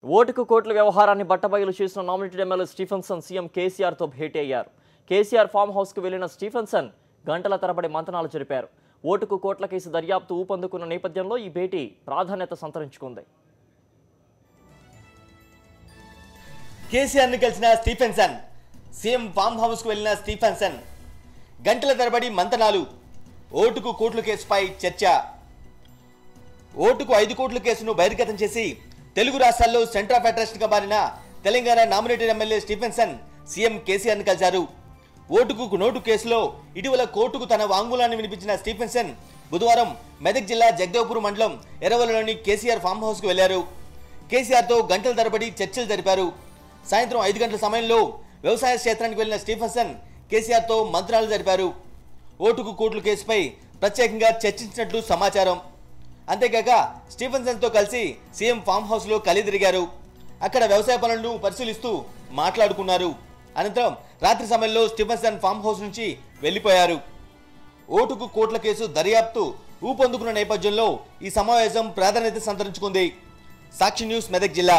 ఓటుకు కోట్ల వ్యవహారాన్ని బట్టబయలు చేసిన నామినేటెడ్ ఎమ్మెల్యే స్టీఫెన్సన్ సీఎం కేసీఆర్తో భేటీ అయ్యారు. కేసీఆర్ ఫామ్ హౌస్కు వెళ్లిన స్టీఫెన్సన్ గంటల తరబడి మంతనాలు జరిపారు. ఓటుకు కోట్ల కేసు దర్యాప్తు ఊపందుకున్న నేపథ్యంలో ఈ భేటీ ప్రాధాన్యత సంతరించుకుంది. కేసీఆర్ని కలిసిన స్టీఫెన్సన్, సీఎం ఫామ్ హౌస్కు వెళ్లిన స్టీఫెన్సన్ గంటల తరబడి మంతనాలు. ఓటుకు కోట్ల కేసుపై చర్చ. ఓటుకు 5 కోట్ల కేసును బహిర్గతం చేసి తెలుగు రాష్ట్రాల్లో సెంటర్ ఆఫ్ అట్రాక్షన్గా మారిన Telangana nominated MLA Stephenson CM కేసీఆర్ని కలిశారు. ఓటుకు నోటు కేసులో ఇటీవల కోర్టుకు తన వాంగ్మూలాన్ని వినిపించిన స్టీఫెన్సన్ బుధవారం మెదక్ జిల్లా జగదేవ్పూర్ మండలం ఎర్రవల్లిలోని కేసీఆర్ ఫామ్ హౌస్కు వెళ్లారు. కేసీఆర్తో గంటల తరబడి చర్చలు జరిపారు. సాయంత్రం 5 గంటల సమయంలో వ్యవసాయ క్షేత్రానికి వెళ్లిన స్టీఫెన్సన్ కేసీఆర్తో మంత్రాలు జరిపారు. ఓటుకు కోట్ల కేసుపై ప్రత్యేకంగా చర్చించినట్లు సమాచారం. అంతేకాక స్టీఫెన్సన్తో కలిసి సీఎం ఫామ్ హౌస్లో కలిదిరిగారు. అక్కడ వ్యవసాయ పనులను పరిశీలిస్తూ మాట్లాడుకున్నారు. అనంతరం రాత్రి సమయంలో స్టీఫెన్సన్ ఫామ్ హౌస్ నుంచి వెళ్లిపోయారు. ఓటుకు కోట్ల కేసు దర్యాప్తు ఊపందుకున్న నేపథ్యంలో ఈ సమావేశం ప్రాధాన్యత సంతరించుకుంది. సాక్షి న్యూస్, మెదక్ జిల్లా.